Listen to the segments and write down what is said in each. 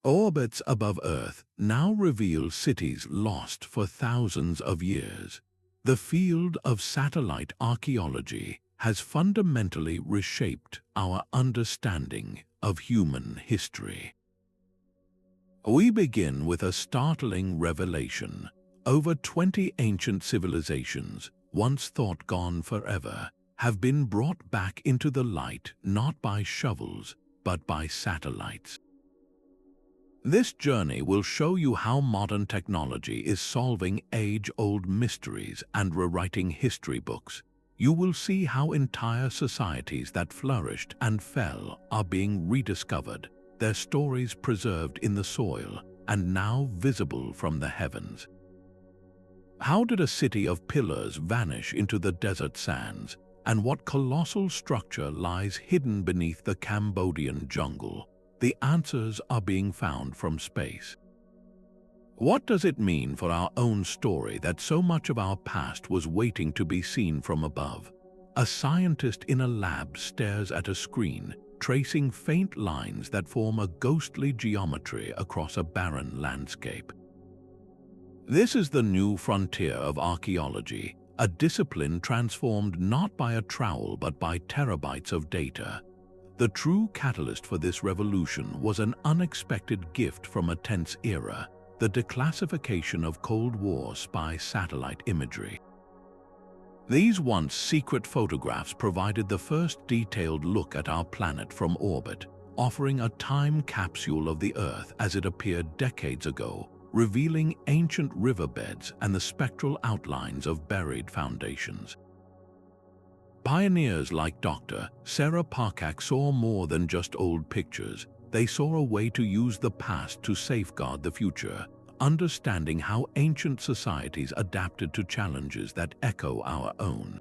Orbits above Earth now reveal cities lost for thousands of years. The field of satellite archaeology has fundamentally reshaped our understanding of human history. We begin with a startling revelation. Over 20 ancient civilizations, once thought gone forever, have been brought back into the light not by shovels, but by satellites. This journey will show you how modern technology is solving age-old mysteries and rewriting history books. You will see how entire societies that flourished and fell are being rediscovered, their stories preserved in the soil and now visible from the heavens. How did a city of pillars vanish into the desert sands, and what colossal structure lies hidden beneath the Cambodian jungle? The answers are being found from space. What does it mean for our own story that so much of our past was waiting to be seen from above? A scientist in a lab stares at a screen, tracing faint lines that form a ghostly geometry across a barren landscape. This is the new frontier of archaeology, a discipline transformed not by a trowel but by terabytes of data. The true catalyst for this revolution was an unexpected gift from a tense era, the declassification of Cold War spy satellite imagery. These once secret photographs provided the first detailed look at our planet from orbit, offering a time capsule of the Earth as it appeared decades ago, revealing ancient riverbeds and the spectral outlines of buried foundations. Pioneers like Dr. Sarah Parcak saw more than just old pictures. They saw a way to use the past to safeguard the future, understanding how ancient societies adapted to challenges that echo our own.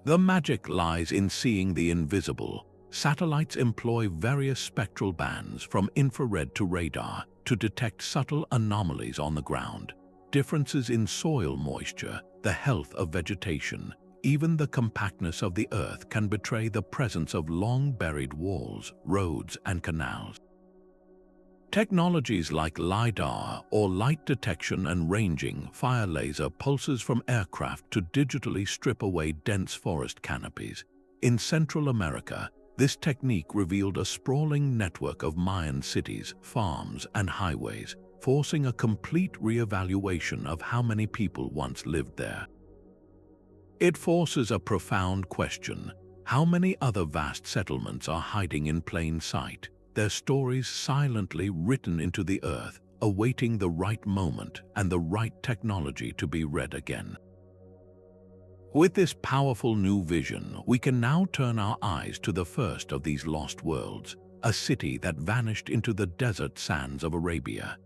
The magic lies in seeing the invisible. Satellites employ various spectral bands from infrared to radar to detect subtle anomalies on the ground, differences in soil moisture, the health of vegetation. Even the compactness of the Earth can betray the presence of long-buried walls, roads, and canals. Technologies like LIDAR, or light detection and ranging, fire laser pulses from aircraft to digitally strip away dense forest canopies. In Central America, this technique revealed a sprawling network of Mayan cities, farms, and highways, forcing a complete re-evaluation of how many people once lived there. It forces a profound question. How many other vast settlements are hiding in plain sight, their stories silently written into the earth, awaiting the right moment and the right technology to be read again? With this powerful new vision, we can now turn our eyes to the first of these lost worlds, a city that vanished into the desert sands of Arabia.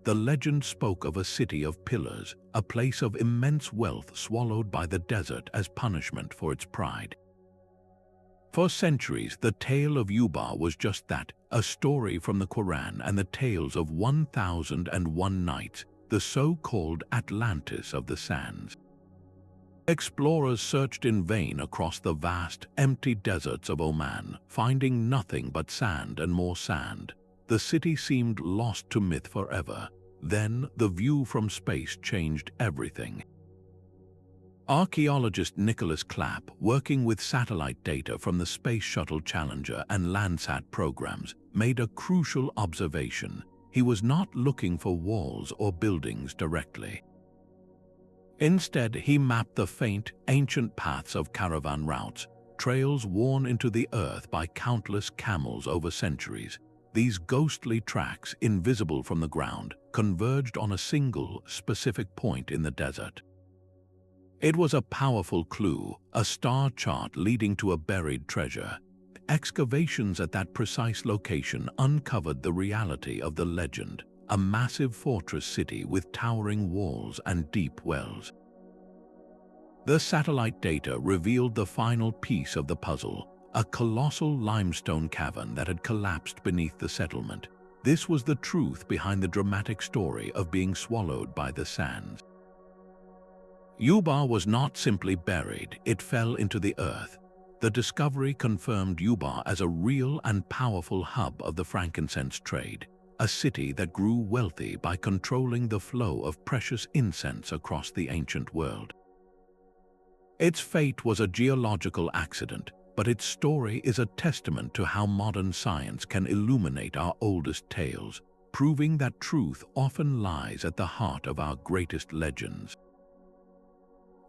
The legend spoke of a city of pillars, a place of immense wealth swallowed by the desert as punishment for its pride. For centuries, the tale of Ubar was just that, a story from the Quran and the tales of 1001 Nights, the so-called Atlantis of the sands. Explorers searched in vain across the vast, empty deserts of Oman, finding nothing but sand and more sand. The city seemed lost to myth forever. Then, the view from space changed everything. Archaeologist Nicholas Clapp, working with satellite data from the Space Shuttle Challenger and Landsat programs, made a crucial observation. He was not looking for walls or buildings directly. Instead, he mapped the faint, ancient paths of caravan routes, trails worn into the earth by countless camels over centuries. These ghostly tracks, invisible from the ground, converged on a single, specific point in the desert. It was a powerful clue, a star chart leading to a buried treasure. Excavations at that precise location uncovered the reality of the legend, a massive fortress city with towering walls and deep wells. The satellite data revealed the final piece of the puzzle, a colossal limestone cavern that had collapsed beneath the settlement. This was the truth behind the dramatic story of being swallowed by the sands. Ubar was not simply buried, it fell into the earth. The discovery confirmed Ubar as a real and powerful hub of the frankincense trade, a city that grew wealthy by controlling the flow of precious incense across the ancient world. Its fate was a geological accident, but its story is a testament to how modern science can illuminate our oldest tales, proving that truth often lies at the heart of our greatest legends.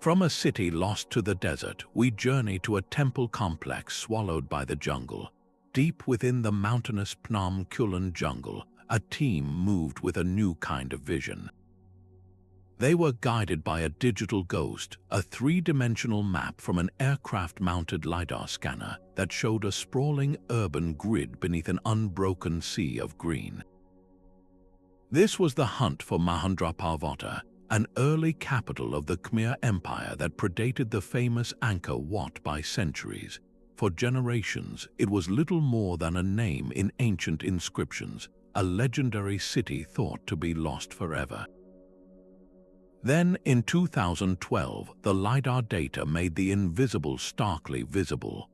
From a city lost to the desert, we journey to a temple complex swallowed by the jungle. Deep within the mountainous Phnom Kulen jungle, a team moved with a new kind of vision. They were guided by a digital ghost, a three-dimensional map from an aircraft-mounted LIDAR scanner that showed a sprawling urban grid beneath an unbroken sea of green. This was the hunt for Mahendraparvata, an early capital of the Khmer Empire that predated the famous Angkor Wat by centuries. For generations, it was little more than a name in ancient inscriptions, a legendary city thought to be lost forever. Then, in 2012, the LIDAR data made the invisible starkly visible.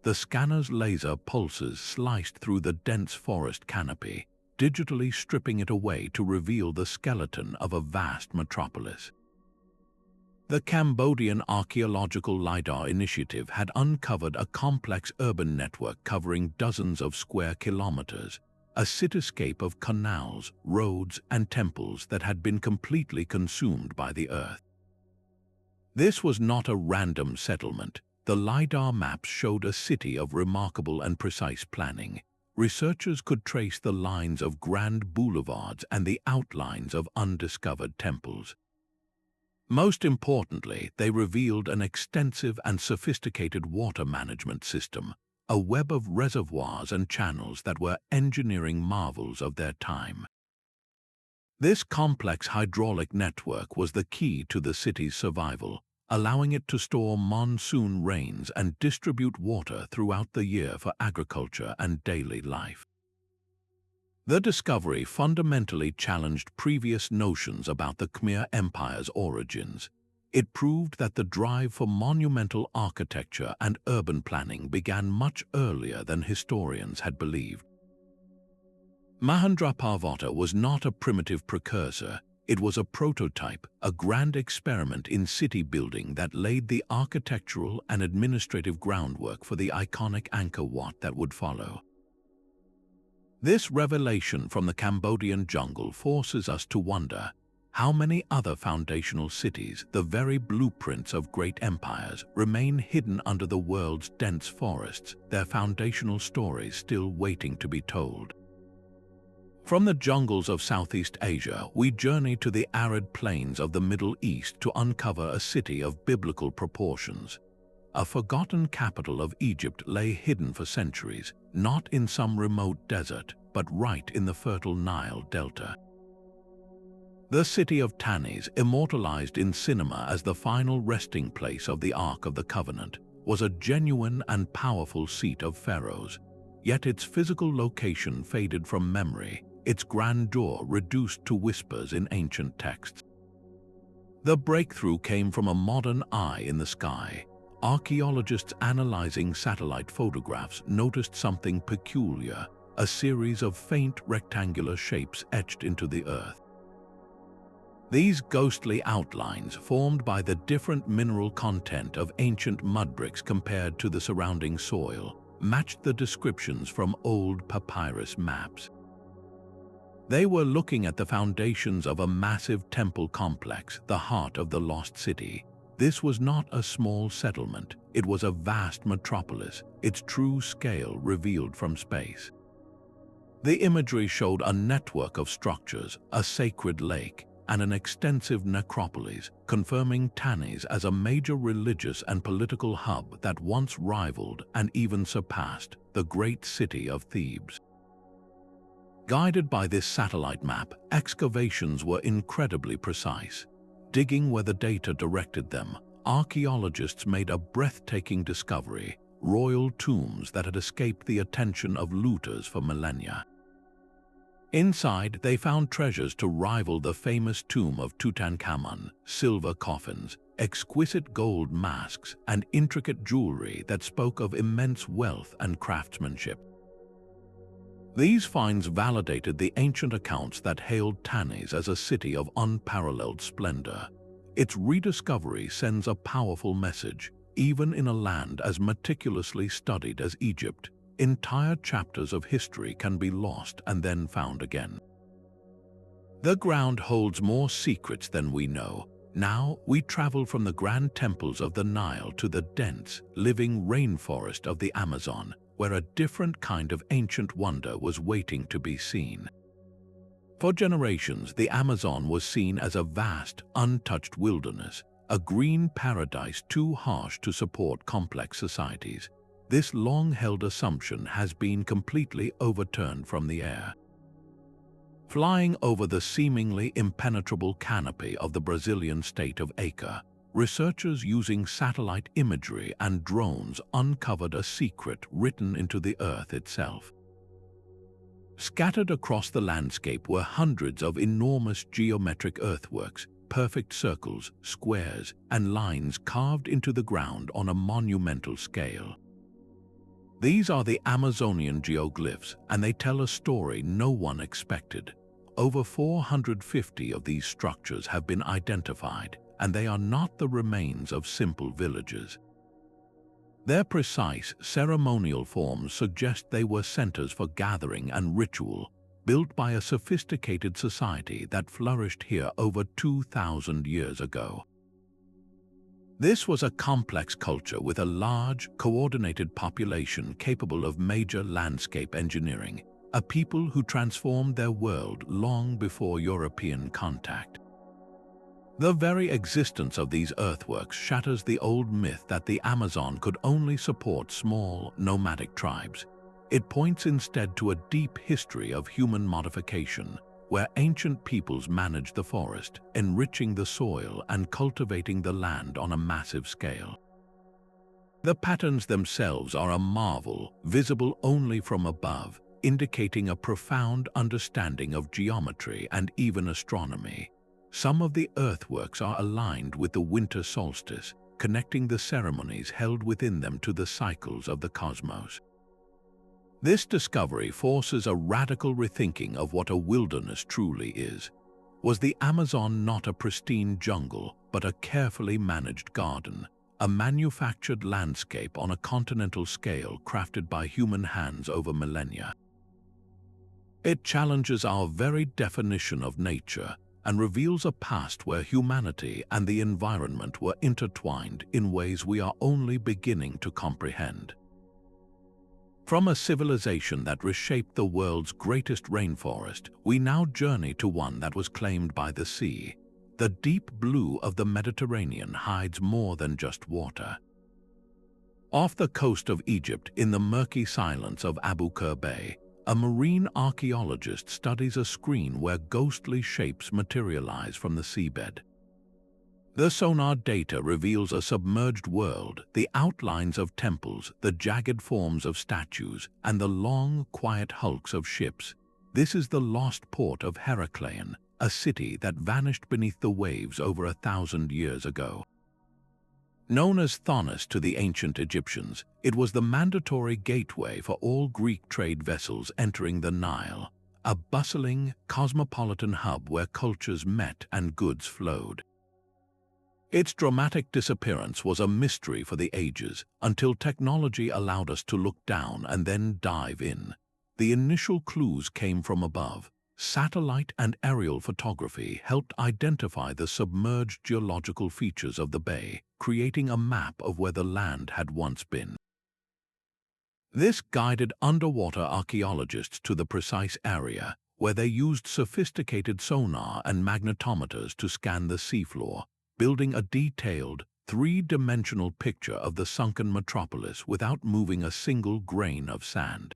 The scanner's laser pulses sliced through the dense forest canopy, digitally stripping it away to reveal the skeleton of a vast metropolis. The Cambodian Archaeological LIDAR Initiative had uncovered a complex urban network covering dozens of square kilometers, a cityscape of canals, roads, and temples that had been completely consumed by the earth. This was not a random settlement. The LIDAR maps showed a city of remarkable and precise planning. Researchers could trace the lines of grand boulevards and the outlines of undiscovered temples. Most importantly, they revealed an extensive and sophisticated water management system, a web of reservoirs and channels that were engineering marvels of their time. This complex hydraulic network was the key to the city's survival, allowing it to store monsoon rains and distribute water throughout the year for agriculture and daily life. The discovery fundamentally challenged previous notions about the Khmer Empire's origins. It proved that the drive for monumental architecture and urban planning began much earlier than historians had believed. Mahendraparvata was not a primitive precursor. It was a prototype, a grand experiment in city building that laid the architectural and administrative groundwork for the iconic Angkor Wat that would follow. This revelation from the Cambodian jungle forces us to wonder, how many other foundational cities, the very blueprints of great empires, remain hidden under the world's dense forests, their foundational stories still waiting to be told? From the jungles of Southeast Asia, we journey to the arid plains of the Middle East to uncover a city of biblical proportions. A forgotten capital of Egypt lay hidden for centuries, not in some remote desert, but right in the fertile Nile Delta. The city of Tanis, immortalized in cinema as the final resting place of the Ark of the Covenant, was a genuine and powerful seat of pharaohs. Yet its physical location faded from memory, its grandeur reduced to whispers in ancient texts. The breakthrough came from a modern eye in the sky. Archaeologists analyzing satellite photographs noticed something peculiar, a series of faint rectangular shapes etched into the earth. These ghostly outlines, formed by the different mineral content of ancient mud bricks compared to the surrounding soil, matched the descriptions from old papyrus maps. They were looking at the foundations of a massive temple complex, the heart of the lost city. This was not a small settlement, it was a vast metropolis, its true scale revealed from space. The imagery showed a network of structures, a sacred lake, and an extensive necropolis, confirming Tanis as a major religious and political hub that once rivaled and even surpassed the great city of Thebes. Guided by this satellite map, excavations were incredibly precise. Digging where the data directed them, archaeologists made a breathtaking discovery: royal tombs that had escaped the attention of looters for millennia. Inside, they found treasures to rival the famous tomb of Tutankhamun, silver coffins, exquisite gold masks, and intricate jewelry that spoke of immense wealth and craftsmanship. These finds validated the ancient accounts that hailed Tanis as a city of unparalleled splendor. Its rediscovery sends a powerful message. Even in a land as meticulously studied as Egypt, entire chapters of history can be lost and then found again. The ground holds more secrets than we know. Now we travel from the grand temples of the Nile to the dense, living rainforest of the Amazon, where a different kind of ancient wonder was waiting to be seen. For generations, the Amazon was seen as a vast, untouched wilderness, a green paradise too harsh to support complex societies. This long-held assumption has been completely overturned from the air. Flying over the seemingly impenetrable canopy of the Brazilian state of Acre, researchers using satellite imagery and drones uncovered a secret written into the earth itself. Scattered across the landscape were hundreds of enormous geometric earthworks, perfect circles, squares, and lines carved into the ground on a monumental scale. These are the Amazonian geoglyphs, and they tell a story no one expected. Over 450 of these structures have been identified, and they are not the remains of simple villages. Their precise ceremonial forms suggest they were centers for gathering and ritual, built by a sophisticated society that flourished here over 2,000 years ago. This was a complex culture with a large, coordinated population capable of major landscape engineering, a people who transformed their world long before European contact. The very existence of these earthworks shatters the old myth that the Amazon could only support small, nomadic tribes. It points instead to a deep history of human modification, where ancient peoples managed the forest, enriching the soil and cultivating the land on a massive scale. The patterns themselves are a marvel, visible only from above, indicating a profound understanding of geometry and even astronomy. Some of the earthworks are aligned with the winter solstice, connecting the ceremonies held within them to the cycles of the cosmos. This discovery forces a radical rethinking of what a wilderness truly is. Was the Amazon not a pristine jungle, but a carefully managed garden, a manufactured landscape on a continental scale crafted by human hands over millennia? It challenges our very definition of nature and reveals a past where humanity and the environment were intertwined in ways we are only beginning to comprehend. From a civilization that reshaped the world's greatest rainforest, we now journey to one that was claimed by the sea. The deep blue of the Mediterranean hides more than just water. Off the coast of Egypt, in the murky silence of Abu Qir Bay, a marine archaeologist studies a screen where ghostly shapes materialize from the seabed. The sonar data reveals a submerged world, the outlines of temples, the jagged forms of statues, and the long, quiet hulks of ships. This is the lost port of Heracleion, a city that vanished beneath the waves over 1,000 years ago. Known as Tanis to the ancient Egyptians, it was the mandatory gateway for all Greek trade vessels entering the Nile, a bustling, cosmopolitan hub where cultures met and goods flowed. Its dramatic disappearance was a mystery for the ages, until technology allowed us to look down and then dive in. The initial clues came from above. Satellite and aerial photography helped identify the submerged geological features of the bay, creating a map of where the land had once been. This guided underwater archaeologists to the precise area, where they used sophisticated sonar and magnetometers to scan the seafloor, building a detailed, three-dimensional picture of the sunken metropolis without moving a single grain of sand.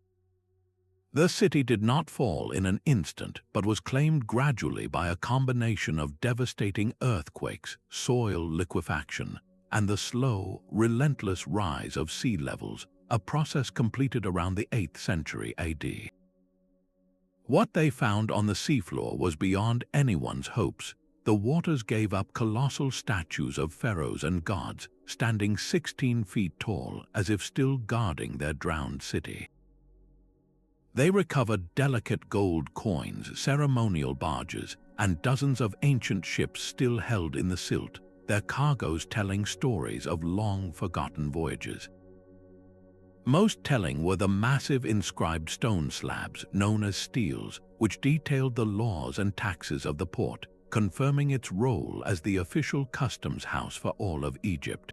The city did not fall in an instant, but was claimed gradually by a combination of devastating earthquakes, soil liquefaction, and the slow, relentless rise of sea levels, a process completed around the 8th century AD. What they found on the seafloor was beyond anyone's hopes. The waters gave up colossal statues of pharaohs and gods, standing 16 feet tall as if still guarding their drowned city. They recovered delicate gold coins, ceremonial barges, and dozens of ancient ships still held in the silt, their cargoes telling stories of long-forgotten voyages. Most telling were the massive inscribed stone slabs known as steles, which detailed the laws and taxes of the port, confirming its role as the official customs house for all of Egypt.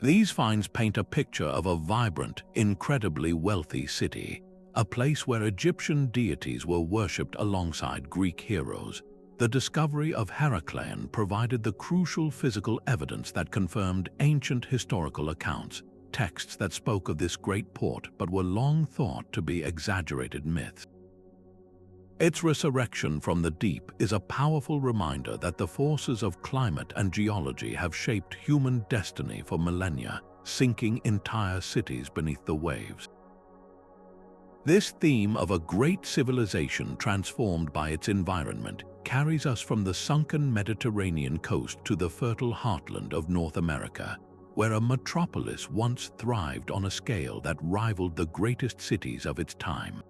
These finds paint a picture of a vibrant, incredibly wealthy city, a place where Egyptian deities were worshipped alongside Greek heroes. The discovery of Heracleion provided the crucial physical evidence that confirmed ancient historical accounts, texts that spoke of this great port but were long thought to be exaggerated myths. Its resurrection from the deep is a powerful reminder that the forces of climate and geology have shaped human destiny for millennia, sinking entire cities beneath the waves. This theme of a great civilization transformed by its environment carries us from the sunken Mediterranean coast to the fertile heartland of North America, where a metropolis once thrived on a scale that rivaled the greatest cities of its time.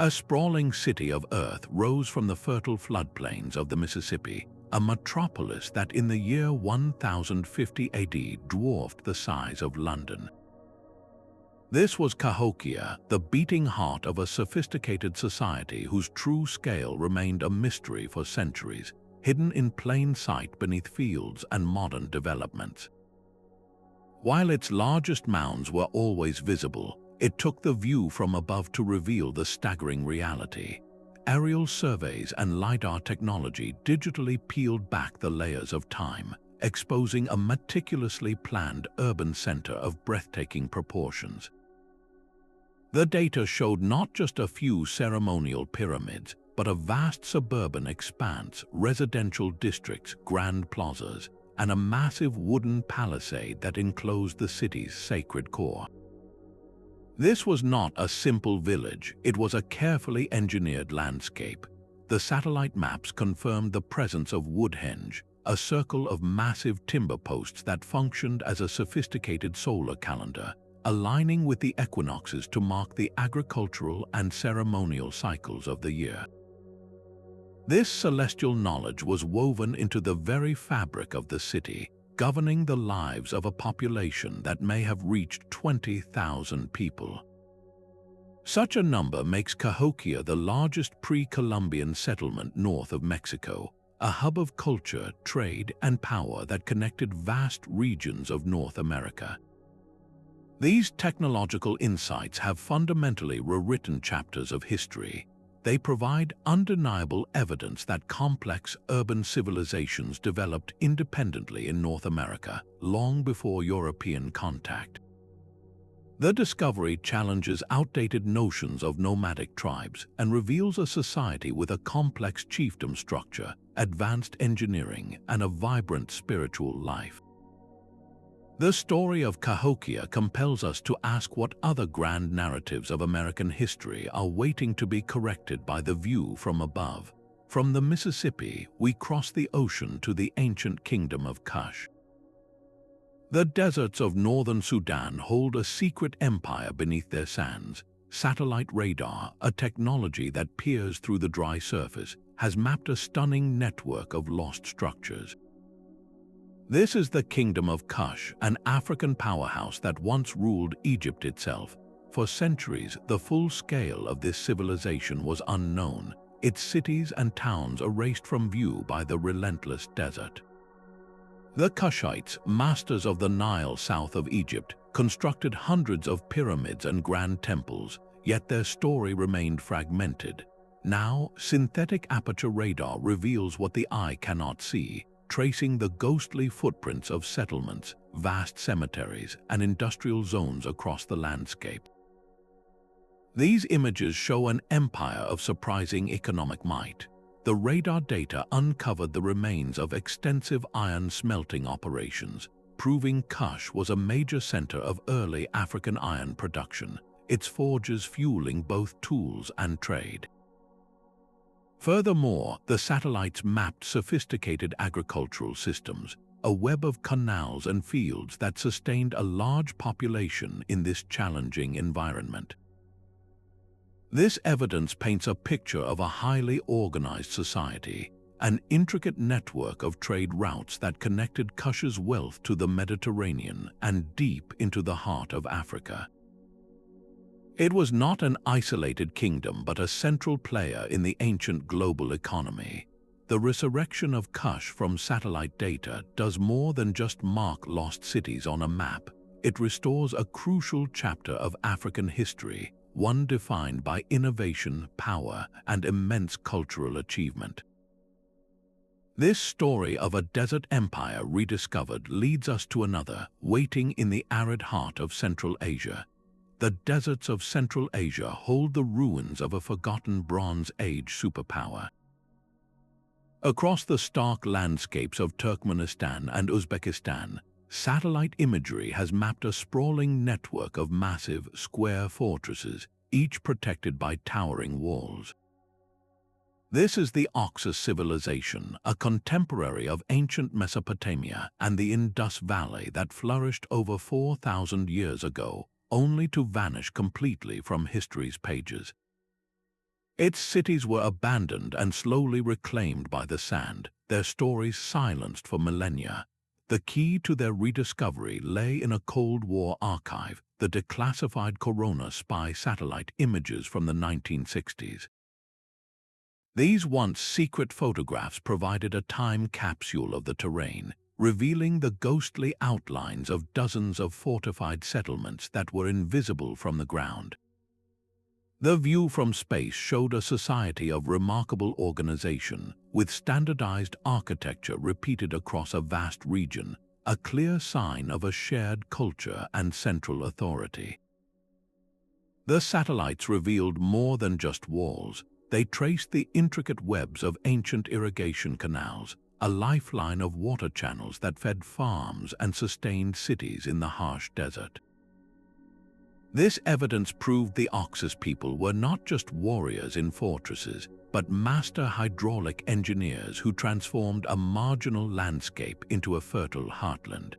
A sprawling city of earth rose from the fertile floodplains of the Mississippi, a metropolis that in the year 1050 AD dwarfed the size of London. This was Cahokia, the beating heart of a sophisticated society whose true scale remained a mystery for centuries, hidden in plain sight beneath fields and modern developments. While its largest mounds were always visible, it took the view from above to reveal the staggering reality. Aerial surveys and LIDAR technology digitally peeled back the layers of time, exposing a meticulously planned urban center of breathtaking proportions. The data showed not just a few ceremonial pyramids, but a vast suburban expanse, residential districts, grand plazas, and a massive wooden palisade that enclosed the city's sacred core. This was not a simple village, it was a carefully engineered landscape. The satellite maps confirmed the presence of Woodhenge, a circle of massive timber posts that functioned as a sophisticated solar calendar, aligning with the equinoxes to mark the agricultural and ceremonial cycles of the year. This celestial knowledge was woven into the very fabric of the city, governing the lives of a population that may have reached 20,000 people. Such a number makes Cahokia the largest pre-Columbian settlement north of Mexico, a hub of culture, trade, and power that connected vast regions of North America. These technological insights have fundamentally rewritten chapters of history. They provide undeniable evidence that complex urban civilizations developed independently in North America long before European contact. The discovery challenges outdated notions of nomadic tribes and reveals a society with a complex chiefdom structure, advanced engineering, and a vibrant spiritual life. The story of Cahokia compels us to ask what other grand narratives of American history are waiting to be corrected by the view from above. From the Mississippi, we cross the ocean to the ancient Kingdom of Kush. The deserts of northern Sudan hold a secret empire beneath their sands. Satellite radar, a technology that peers through the dry surface, has mapped a stunning network of lost structures. This is the Kingdom of Kush, an African powerhouse that once ruled Egypt itself. For centuries, the full scale of this civilization was unknown, its cities and towns erased from view by the relentless desert. The Kushites, masters of the Nile south of Egypt, constructed hundreds of pyramids and grand temples, yet their story remained fragmented. Now, synthetic aperture radar reveals what the eye cannot see, tracing the ghostly footprints of settlements, vast cemeteries, and industrial zones across the landscape. These images show an empire of surprising economic might. The radar data uncovered the remains of extensive iron smelting operations, proving Kush was a major center of early African iron production, its forges fueling both tools and trade. Furthermore, the satellites mapped sophisticated agricultural systems, a web of canals and fields that sustained a large population in this challenging environment. This evidence paints a picture of a highly organized society, an intricate network of trade routes that connected Kush's wealth to the Mediterranean and deep into the heart of Africa. It was not an isolated kingdom but a central player in the ancient global economy. The resurrection of Kush from satellite data does more than just mark lost cities on a map. It restores a crucial chapter of African history, one defined by innovation, power, and immense cultural achievement. This story of a desert empire rediscovered leads us to another, waiting in the arid heart of Central Asia. The deserts of Central Asia hold the ruins of a forgotten Bronze Age superpower. Across the stark landscapes of Turkmenistan and Uzbekistan, satellite imagery has mapped a sprawling network of massive, square fortresses, each protected by towering walls. This is the Oxus civilization, a contemporary of ancient Mesopotamia and the Indus Valley that flourished over 4,000 years ago, only to vanish completely from history's pages. Its cities were abandoned and slowly reclaimed by the sand, their stories silenced for millennia. The key to their rediscovery lay in a Cold War archive, the declassified Corona spy satellite images from the 1960s. These once secret photographs provided a time capsule of the terrain, revealing the ghostly outlines of dozens of fortified settlements that were invisible from the ground. The view from space showed a society of remarkable organization, with standardized architecture repeated across a vast region, a clear sign of a shared culture and central authority. The satellites revealed more than just walls. They traced the intricate webs of ancient irrigation canals, a lifeline of water channels that fed farms and sustained cities in the harsh desert. This evidence proved the Oxus people were not just warriors in fortresses, but master hydraulic engineers who transformed a marginal landscape into a fertile heartland.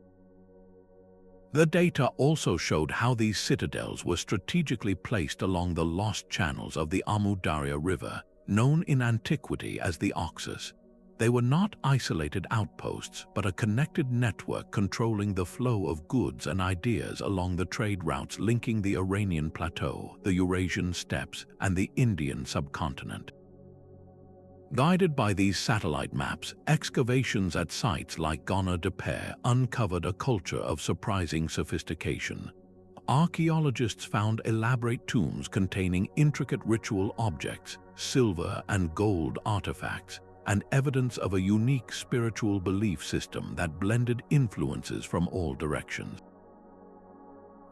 The data also showed how these citadels were strategically placed along the lost channels of the Amu Darya River, known in antiquity as the Oxus. They were not isolated outposts, but a connected network controlling the flow of goods and ideas along the trade routes linking the Iranian plateau, the Eurasian steppes, and the Indian subcontinent. Guided by these satellite maps, excavations at sites like Ghana de Pere uncovered a culture of surprising sophistication. Archaeologists found elaborate tombs containing intricate ritual objects, silver and gold artifacts, and evidence of a unique spiritual belief system that blended influences from all directions.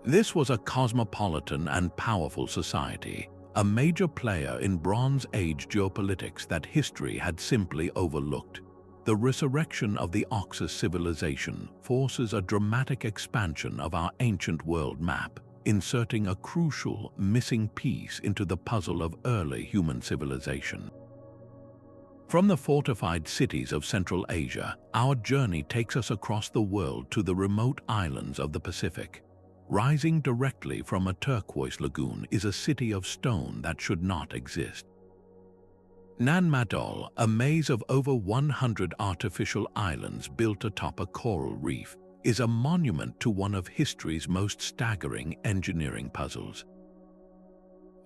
This was a cosmopolitan and powerful society, a major player in Bronze Age geopolitics that history had simply overlooked. The resurrection of the Oxus civilization forces a dramatic expansion of our ancient world map, inserting a crucial, missing piece into the puzzle of early human civilization. From the fortified cities of Central Asia, our journey takes us across the world to the remote islands of the Pacific. Rising directly from a turquoise lagoon is a city of stone that should not exist. Madol, a maze of over 100 artificial islands built atop a coral reef, is a monument to one of history's most staggering engineering puzzles.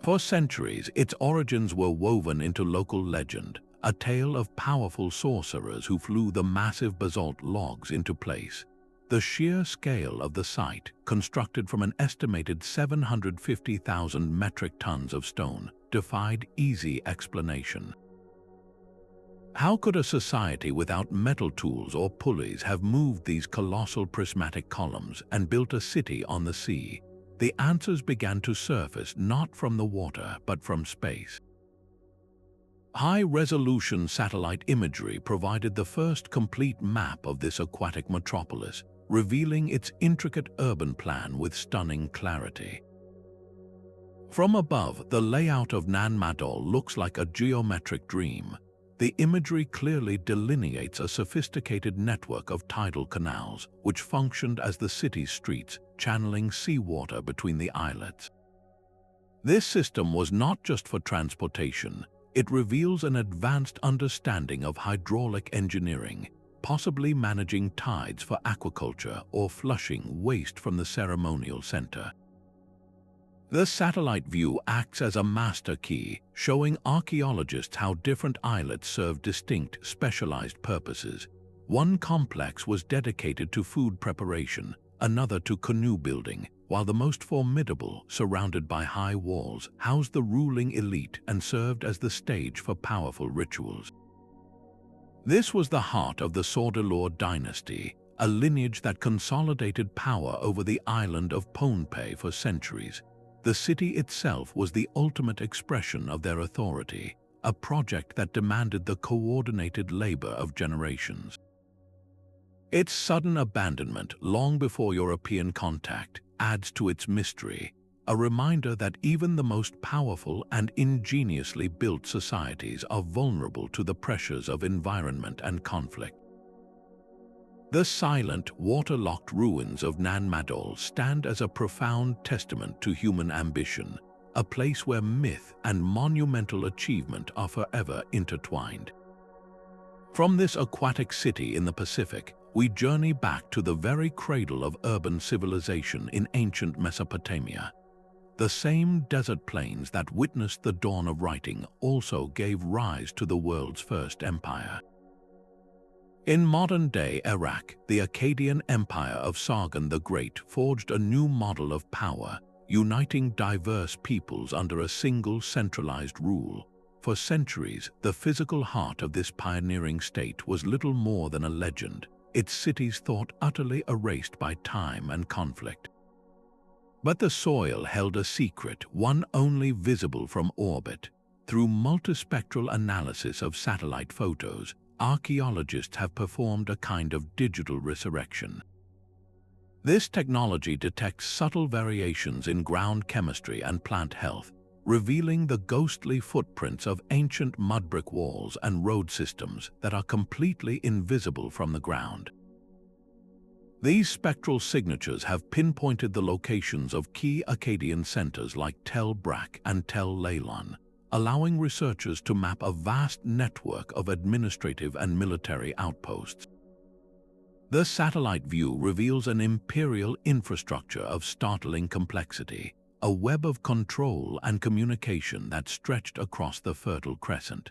For centuries, its origins were woven into local legend, a tale of powerful sorcerers who flew the massive basalt logs into place. The sheer scale of the site, constructed from an estimated 750,000 metric tons of stone, defied easy explanation. How could a society without metal tools or pulleys have moved these colossal prismatic columns and built a city on the sea? The answers began to surface not from the water but from space. High-resolution satellite imagery provided the first complete map of this aquatic metropolis, revealing its intricate urban plan with stunning clarity. From above, the layout of Madol looks like a geometric dream. The imagery clearly delineates a sophisticated network of tidal canals, which functioned as the city's streets, channeling seawater between the islets. This system was not just for transportation, it reveals an advanced understanding of hydraulic engineering, possibly managing tides for aquaculture or flushing waste from the ceremonial center. The satellite view acts as a master key, showing archaeologists how different islets serve distinct, specialized purposes. One complex was dedicated to food preparation, another to canoe building, while the most formidable, surrounded by high walls, housed the ruling elite and served as the stage for powerful rituals. This was the heart of the Sordelor dynasty, a lineage that consolidated power over the island of Pohnpei for centuries. The city itself was the ultimate expression of their authority, a project that demanded the coordinated labor of generations. Its sudden abandonment long before European contact adds to its mystery, a reminder that even the most powerful and ingeniously built societies are vulnerable to the pressures of environment and conflict. The silent, waterlocked ruins of Nan Madol stand as a profound testament to human ambition, a place where myth and monumental achievement are forever intertwined. From this aquatic city in the Pacific, we journey back to the very cradle of urban civilization in ancient Mesopotamia. The same desert plains that witnessed the dawn of writing also gave rise to the world's first empire. In modern-day Iraq, the Akkadian Empire of Sargon the Great forged a new model of power, uniting diverse peoples under a single centralized rule. For centuries, the physical heart of this pioneering state was little more than a legend, its cities thought utterly erased by time and conflict. But the soil held a secret, one only visible from orbit. Through multispectral analysis of satellite photos, archaeologists have performed a kind of digital resurrection. This technology detects subtle variations in ground chemistry and plant health, revealing the ghostly footprints of ancient mud-brick walls and road systems that are completely invisible from the ground. These spectral signatures have pinpointed the locations of key Akkadian centers like Tel Brak and Tel Leilon, allowing researchers to map a vast network of administrative and military outposts. The satellite view reveals an imperial infrastructure of startling complexity, a web of control and communication that stretched across the Fertile Crescent.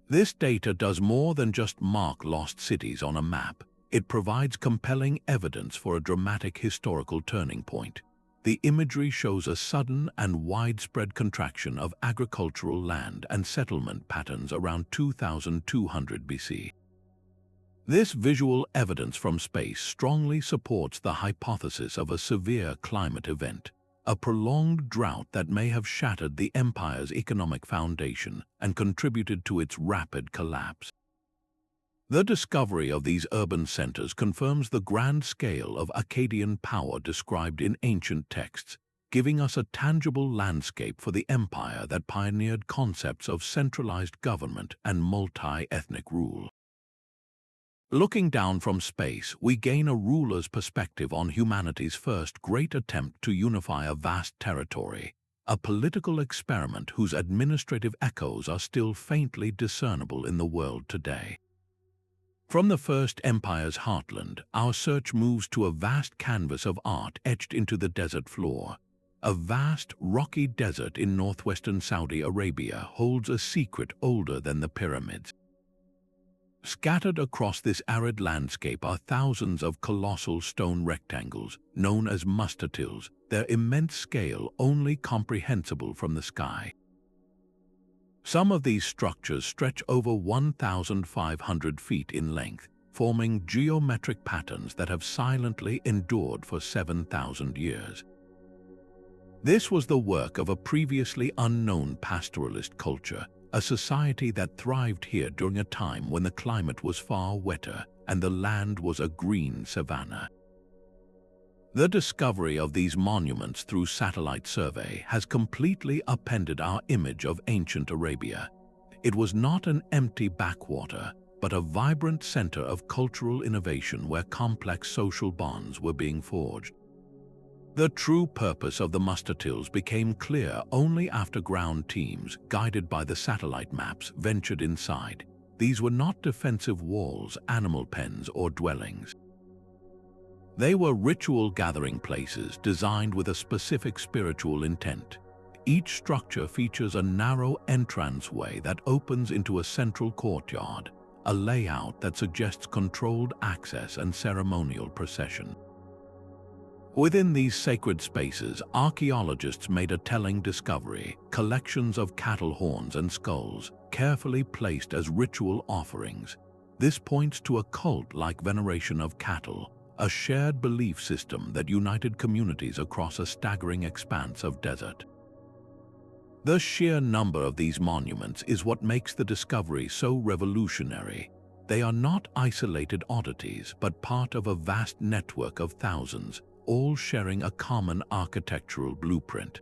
This data does more than just mark lost cities on a map. It provides compelling evidence for a dramatic historical turning point. The imagery shows a sudden and widespread contraction of agricultural land and settlement patterns around 2200 BC. This visual evidence from space strongly supports the hypothesis of a severe climate event, a prolonged drought that may have shattered the empire's economic foundation and contributed to its rapid collapse. The discovery of these urban centers confirms the grand scale of Akkadian power described in ancient texts, giving us a tangible landscape for the empire that pioneered concepts of centralized government and multi-ethnic rule. Looking down from space, we gain a ruler's perspective on humanity's first great attempt to unify a vast territory, a political experiment whose administrative echoes are still faintly discernible in the world today. From the first empire's heartland, our search moves to a vast canvas of art etched into the desert floor. A vast, rocky desert in northwestern Saudi Arabia holds a secret older than the pyramids. Scattered across this arid landscape are thousands of colossal stone rectangles, known as Mustatils, their immense scale only comprehensible from the sky. Some of these structures stretch over 1,500 feet in length, forming geometric patterns that have silently endured for 7,000 years. This was the work of a previously unknown pastoralist culture, a society that thrived here during a time when the climate was far wetter and the land was a green savanna. The discovery of these monuments through satellite survey has completely upended our image of ancient Arabia. It was not an empty backwater, but a vibrant center of cultural innovation where complex social bonds were being forged. The true purpose of the Mustatils became clear only after ground teams, guided by the satellite maps, ventured inside. These were not defensive walls, animal pens, or dwellings. They were ritual gathering places designed with a specific spiritual intent. Each structure features a narrow entranceway that opens into a central courtyard, a layout that suggests controlled access and ceremonial procession. Within these sacred spaces, archaeologists made a telling discovery: collections of cattle horns and skulls, carefully placed as ritual offerings. This points to a cult-like veneration of cattle, a shared belief system that united communities across a staggering expanse of desert. The sheer number of these monuments is what makes the discovery so revolutionary. They are not isolated oddities, but part of a vast network of thousands, all sharing a common architectural blueprint.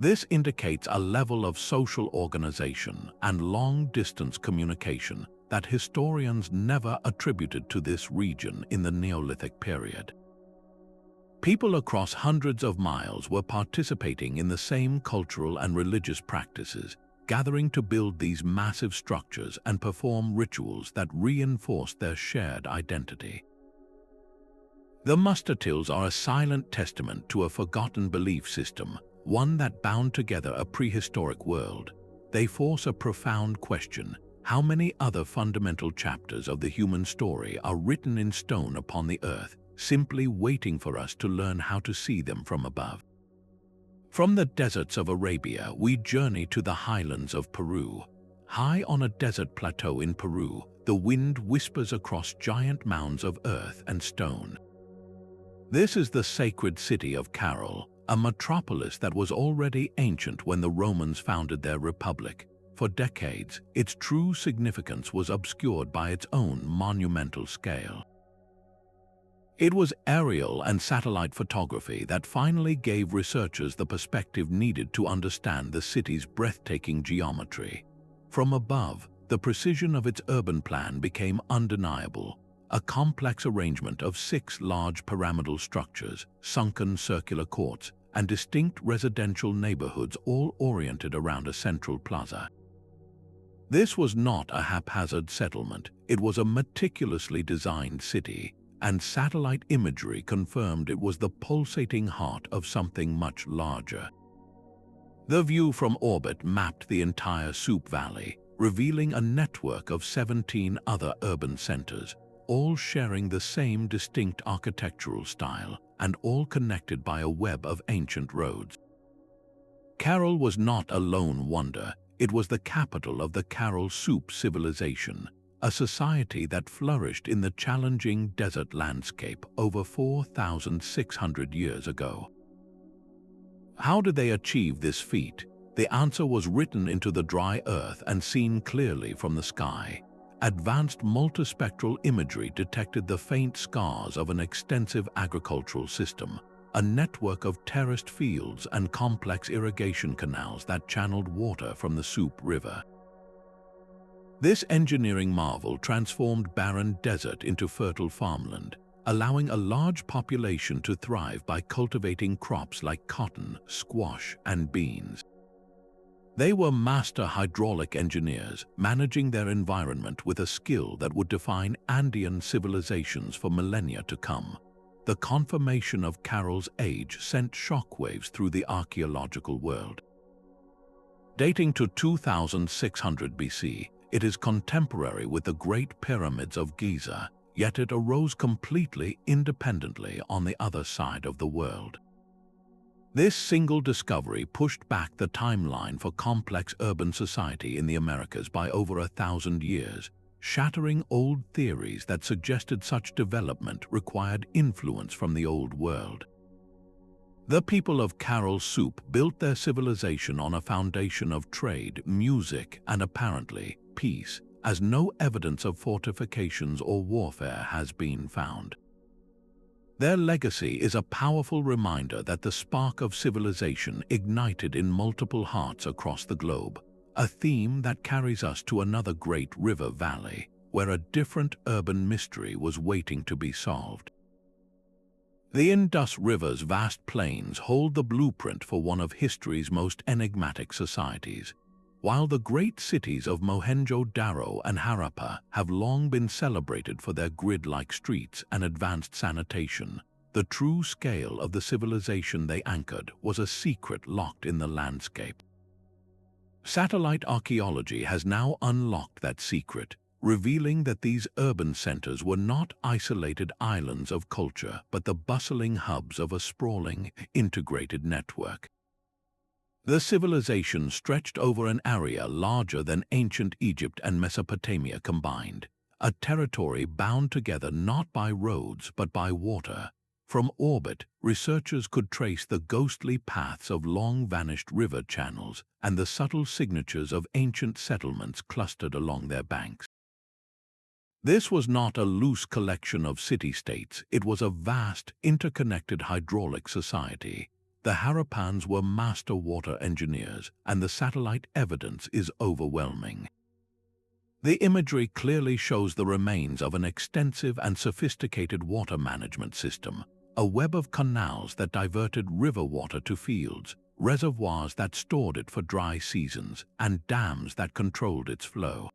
This indicates a level of social organization and long-distance communication that historians never attributed to this region in the Neolithic period. People across hundreds of miles were participating in the same cultural and religious practices, gathering to build these massive structures and perform rituals that reinforced their shared identity. The Mustatils are a silent testament to a forgotten belief system, one that bound together a prehistoric world. They force a profound question: how many other fundamental chapters of the human story are written in stone upon the earth, simply waiting for us to learn how to see them from above? From the deserts of Arabia, we journey to the highlands of Peru. High on a desert plateau in Peru, the wind whispers across giant mounds of earth and stone. This is the sacred city of Caral, a metropolis that was already ancient when the Romans founded their republic. For decades, its true significance was obscured by its own monumental scale. It was aerial and satellite photography that finally gave researchers the perspective needed to understand the city's breathtaking geometry. From above, the precision of its urban plan became undeniable. A complex arrangement of 6 large pyramidal structures, sunken circular courts, and distinct residential neighborhoods, all oriented around a central plaza. This was not a haphazard settlement, it was a meticulously designed city, and satellite imagery confirmed it was the pulsating heart of something much larger. The view from orbit mapped the entire Soup Valley, revealing a network of 17 other urban centers, all sharing the same distinct architectural style and all connected by a web of ancient roads. Caral was not a lone wonder, it was the capital of the Caral Soup civilization, a society that flourished in the challenging desert landscape over 4,600 years ago. How did they achieve this feat? The answer was written into the dry earth and seen clearly from the sky. Advanced multispectral imagery detected the faint scars of an extensive agricultural system, a network of terraced fields and complex irrigation canals that channeled water from the Soup River. This engineering marvel transformed barren desert into fertile farmland, allowing a large population to thrive by cultivating crops like cotton, squash, and beans. They were master hydraulic engineers, managing their environment with a skill that would define Andean civilizations for millennia to come. The confirmation of Caral's age sent shockwaves through the archaeological world. Dating to 2600 BC, it is contemporary with the Great Pyramids of Giza, yet it arose completely independently on the other side of the world. This single discovery pushed back the timeline for complex urban society in the Americas by over 1,000 years, shattering old theories that suggested such development required influence from the Old World. The people of Caral Soup built their civilization on a foundation of trade, music, and apparently peace, as no evidence of fortifications or warfare has been found. Their legacy is a powerful reminder that the spark of civilization ignited in multiple hearts across the globe, a theme that carries us to another great river valley, where a different urban mystery was waiting to be solved. The Indus River's vast plains hold the blueprint for one of history's most enigmatic societies. While the great cities of Mohenjo-Daro and Harappa have long been celebrated for their grid-like streets and advanced sanitation, the true scale of the civilization they anchored was a secret locked in the landscape. Satellite archaeology has now unlocked that secret, revealing that these urban centers were not isolated islands of culture, but the bustling hubs of a sprawling, integrated network. The civilization stretched over an area larger than ancient Egypt and Mesopotamia combined, a territory bound together not by roads but by water. From orbit, researchers could trace the ghostly paths of long-vanished river channels and the subtle signatures of ancient settlements clustered along their banks. This was not a loose collection of city-states, it was a vast, interconnected hydraulic society. The Harappans were master water engineers, and the satellite evidence is overwhelming. The imagery clearly shows the remains of an extensive and sophisticated water management system, a web of canals that diverted river water to fields, reservoirs that stored it for dry seasons, and dams that controlled its flow.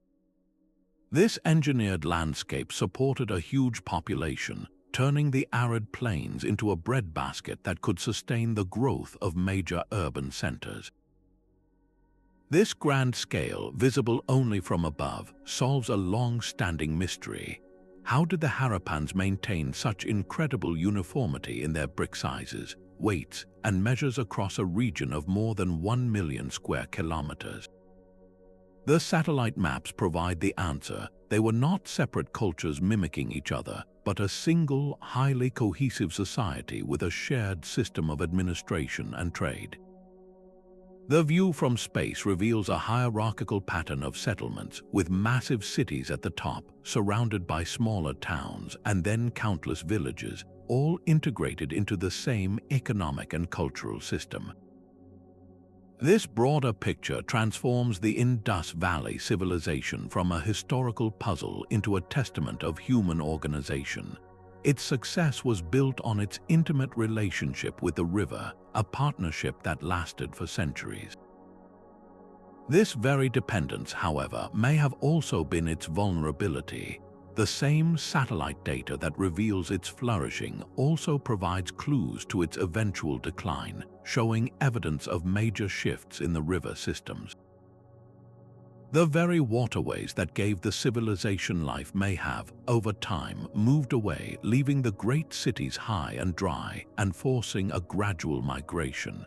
This engineered landscape supported a huge population, turning the arid plains into a breadbasket that could sustain the growth of major urban centers. This grand scale, visible only from above, solves a long-standing mystery. How did the Harappans maintain such incredible uniformity in their brick sizes, weights, and measures across a region of more than 1 million square kilometers? The satellite maps provide the answer. They were not separate cultures mimicking each other, but a single, highly cohesive society with a shared system of administration and trade. The view from space reveals a hierarchical pattern of settlements, with massive cities at the top, surrounded by smaller towns, and then countless villages, all integrated into the same economic and cultural system. This broader picture transforms the Indus Valley civilization from a historical puzzle into a testament of human organization. Its success was built on its intimate relationship with the river, a partnership that lasted for centuries. This very dependence, however, may have also been its vulnerability. The same satellite data that reveals its flourishing also provides clues to its eventual decline, showing evidence of major shifts in the river systems. The very waterways that gave the civilization life may have, over time, moved away, leaving the great cities high and dry and forcing a gradual migration.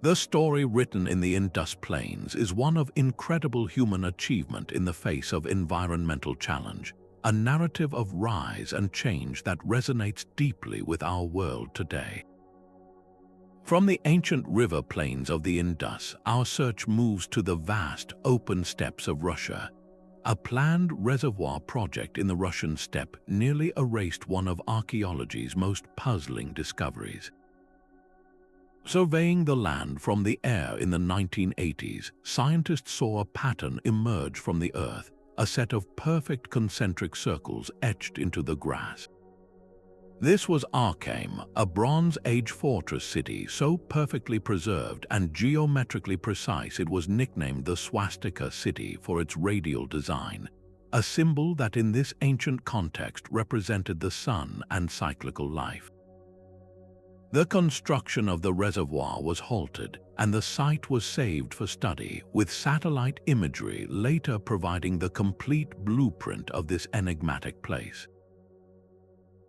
The story written in the Indus Plains is one of incredible human achievement in the face of environmental challenge, a narrative of rise and change that resonates deeply with our world today. From the ancient river plains of the Indus, our search moves to the vast, open steppes of Russia. A planned reservoir project in the Russian steppe nearly erased one of archaeology's most puzzling discoveries. Surveying the land from the air in the 1980s, scientists saw a pattern emerge from the earth, a set of perfect concentric circles etched into the grass. This was Arkaim, a Bronze Age fortress city so perfectly preserved and geometrically precise it was nicknamed the Swastika City for its radial design, a symbol that in this ancient context represented the sun and cyclical life. The construction of the reservoir was halted, and the site was saved for study, with satellite imagery later providing the complete blueprint of this enigmatic place.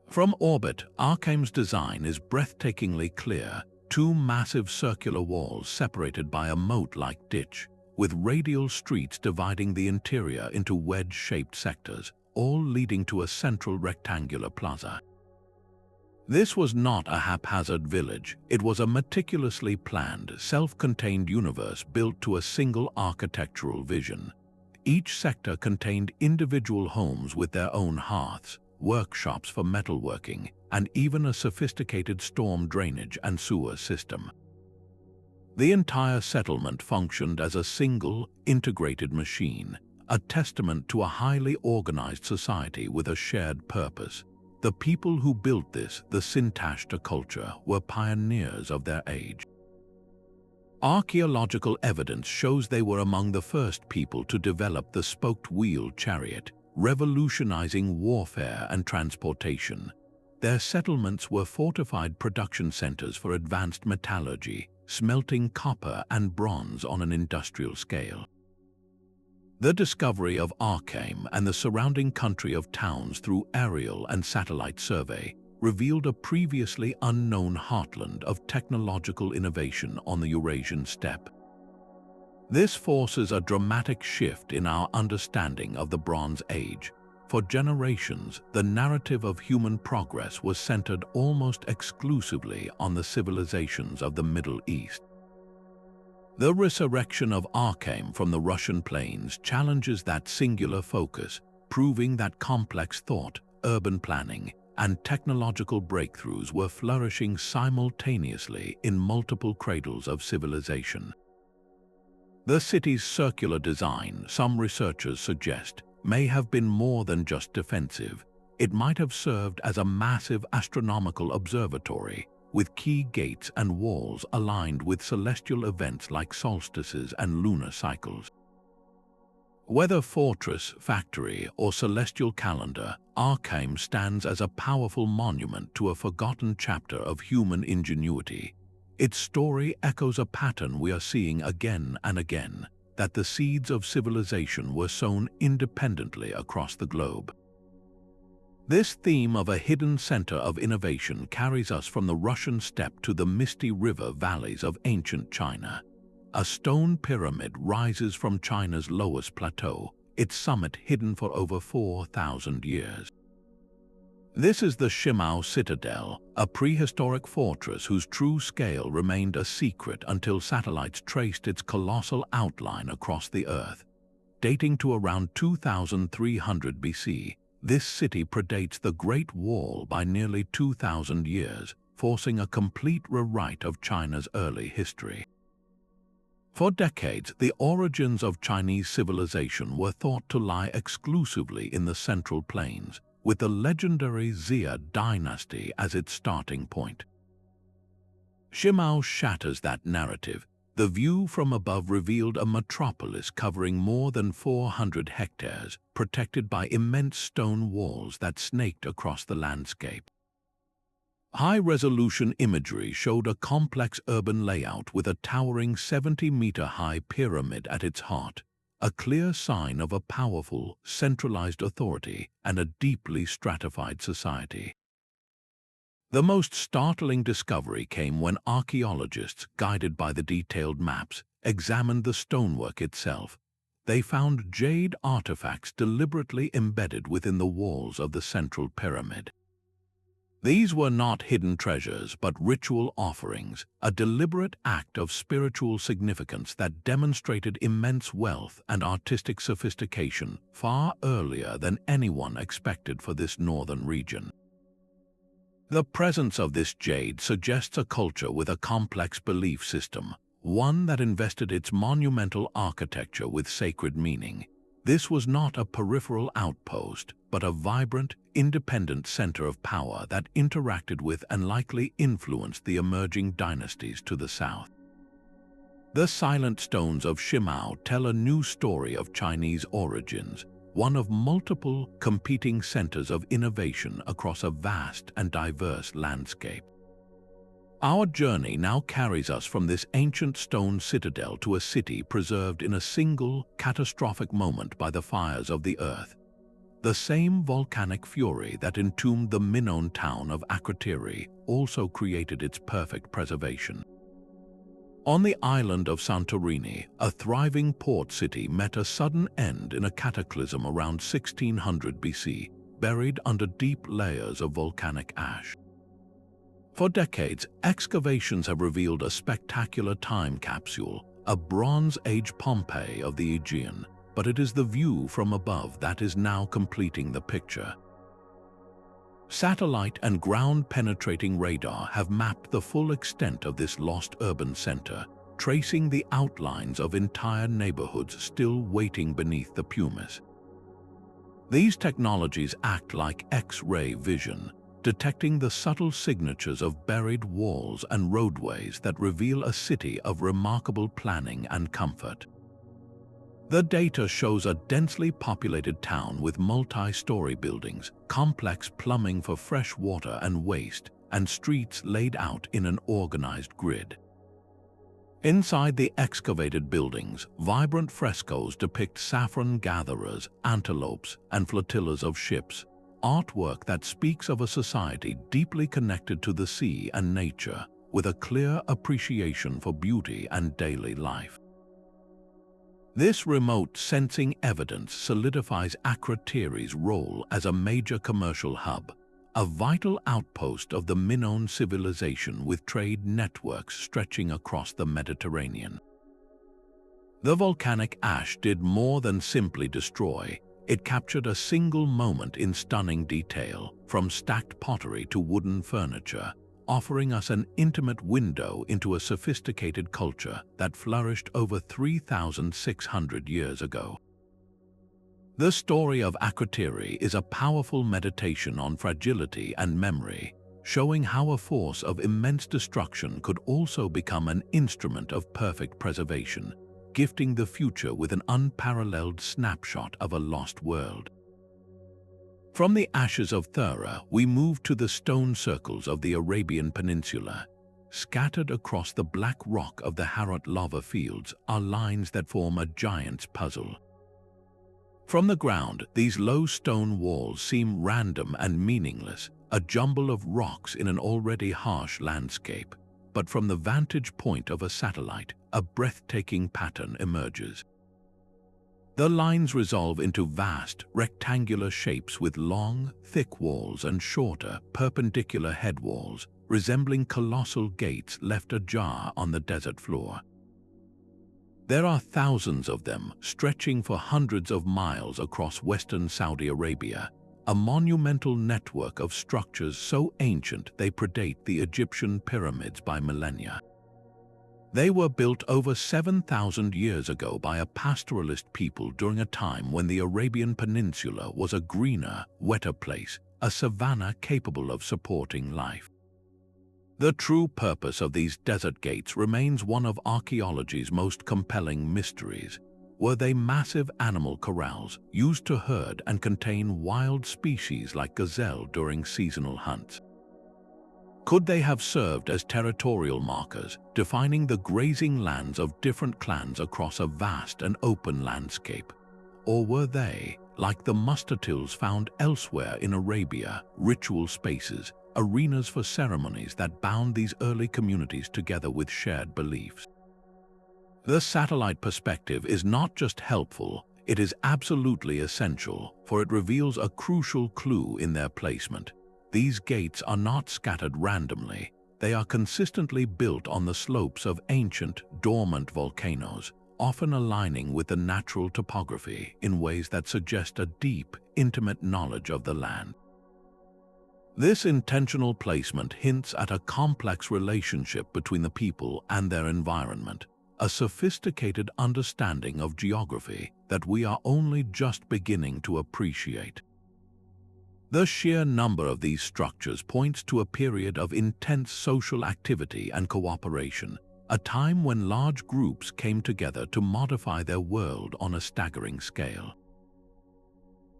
From orbit, Arkaim's design is breathtakingly clear, two massive circular walls separated by a moat-like ditch, with radial streets dividing the interior into wedge-shaped sectors, all leading to a central rectangular plaza. This was not a haphazard village, it was a meticulously planned, self-contained universe built to a single architectural vision. Each sector contained individual homes with their own hearths, workshops for metalworking, and even a sophisticated storm drainage and sewer system. The entire settlement functioned as a single, integrated machine, a testament to a highly organized society with a shared purpose. The people who built this, the Sintashta culture, were pioneers of their age. Archaeological evidence shows they were among the first people to develop the spoked-wheel chariot, revolutionizing warfare and transportation. Their settlements were fortified production centers for advanced metallurgy, smelting copper and bronze on an industrial scale. The discovery of Arkaim and the surrounding country of towns through aerial and satellite survey revealed a previously unknown heartland of technological innovation on the Eurasian steppe. This forces a dramatic shift in our understanding of the Bronze Age. For generations, the narrative of human progress was centered almost exclusively on the civilizations of the Middle East. The resurrection of Arkaim from the Russian plains challenges that singular focus, proving that complex thought, urban planning, and technological breakthroughs were flourishing simultaneously in multiple cradles of civilization. The city's circular design, some researchers suggest, may have been more than just defensive. It might have served as a massive astronomical observatory, with key gates and walls aligned with celestial events like solstices and lunar cycles. Whether fortress, factory, or celestial calendar, Arkaim stands as a powerful monument to a forgotten chapter of human ingenuity. Its story echoes a pattern we are seeing again and again, that the seeds of civilization were sown independently across the globe. This theme of a hidden center of innovation carries us from the Russian steppe to the misty river valleys of ancient China. A stone pyramid rises from China's lowest plateau, its summit hidden for over 4,000 years. This is the Shimao Citadel, a prehistoric fortress whose true scale remained a secret until satellites traced its colossal outline across the Earth. Dating to around 2300 BC, this city predates the Great Wall by nearly 2,000 years, forcing a complete rewrite of China's early history. For decades, the origins of Chinese civilization were thought to lie exclusively in the Central Plains, with the legendary Xia dynasty as its starting point. Shimao shatters that narrative. The view from above revealed a metropolis covering more than 400 hectares, protected by immense stone walls that snaked across the landscape. High-resolution imagery showed a complex urban layout with a towering 70-meter-high pyramid at its heart, a clear sign of a powerful, centralized authority and a deeply stratified society. The most startling discovery came when archaeologists, guided by the detailed maps, examined the stonework itself. They found jade artifacts deliberately embedded within the walls of the central pyramid. These were not hidden treasures, but ritual offerings, a deliberate act of spiritual significance that demonstrated immense wealth and artistic sophistication far earlier than anyone expected for this northern region. The presence of this jade suggests a culture with a complex belief system, one that invested its monumental architecture with sacred meaning. This was not a peripheral outpost, but a vibrant, independent center of power that interacted with and likely influenced the emerging dynasties to the south. The silent stones of Shimao tell a new story of Chinese origins, one of multiple competing centers of innovation across a vast and diverse landscape. Our journey now carries us from this ancient stone citadel to a city preserved in a single, catastrophic moment by the fires of the earth. The same volcanic fury that entombed the Minoan town of Akrotiri also created its perfect preservation. On the island of Santorini, a thriving port city met a sudden end in a cataclysm around 1600 BC, buried under deep layers of volcanic ash. For decades, excavations have revealed a spectacular time capsule, a Bronze Age Pompeii of the Aegean, but it is the view from above that is now completing the picture. Satellite and ground-penetrating radar have mapped the full extent of this lost urban center, tracing the outlines of entire neighborhoods still waiting beneath the pumice. These technologies act like X-ray vision, detecting the subtle signatures of buried walls and roadways that reveal a city of remarkable planning and comfort. The data shows a densely populated town with multi-story buildings, complex plumbing for fresh water and waste, and streets laid out in an organized grid. Inside the excavated buildings, vibrant frescoes depict saffron gatherers, antelopes, and flotillas of ships, artwork that speaks of a society deeply connected to the sea and nature, with a clear appreciation for beauty and daily life. This remote sensing evidence solidifies Akrotiri's role as a major commercial hub, a vital outpost of the Minoan civilization with trade networks stretching across the Mediterranean. The volcanic ash did more than simply destroy. It captured a single moment in stunning detail, from stacked pottery to wooden furniture, offering us an intimate window into a sophisticated culture that flourished over 3,600 years ago. The story of Akrotiri is a powerful meditation on fragility and memory, showing how a force of immense destruction could also become an instrument of perfect preservation, gifting the future with an unparalleled snapshot of a lost world. From the ashes of Thera, we move to the stone circles of the Arabian Peninsula. Scattered across the black rock of the Harat lava fields are lines that form a giant's puzzle. From the ground, these low stone walls seem random and meaningless, a jumble of rocks in an already harsh landscape. But from the vantage point of a satellite, a breathtaking pattern emerges. The lines resolve into vast, rectangular shapes with long, thick walls and shorter, perpendicular head walls, resembling colossal gates left ajar on the desert floor. There are thousands of them, stretching for hundreds of miles across western Saudi Arabia, a monumental network of structures so ancient they predate the Egyptian pyramids by millennia. They were built over 7,000 years ago by a pastoralist people during a time when the Arabian Peninsula was a greener, wetter place, a savanna capable of supporting life. The true purpose of these desert gates remains one of archaeology's most compelling mysteries. Were they massive animal corrals used to herd and contain wild species like gazelle during seasonal hunts? Could they have served as territorial markers, defining the grazing lands of different clans across a vast and open landscape? Or were they, like the Mustatils found elsewhere in Arabia, ritual spaces, arenas for ceremonies that bound these early communities together with shared beliefs? The satellite perspective is not just helpful, it is absolutely essential, for it reveals a crucial clue in their placement. These gates are not scattered randomly. They are consistently built on the slopes of ancient, dormant volcanoes, often aligning with the natural topography in ways that suggest a deep, intimate knowledge of the land. This intentional placement hints at a complex relationship between the people and their environment, a sophisticated understanding of geography that we are only just beginning to appreciate. The sheer number of these structures points to a period of intense social activity and cooperation, a time when large groups came together to modify their world on a staggering scale.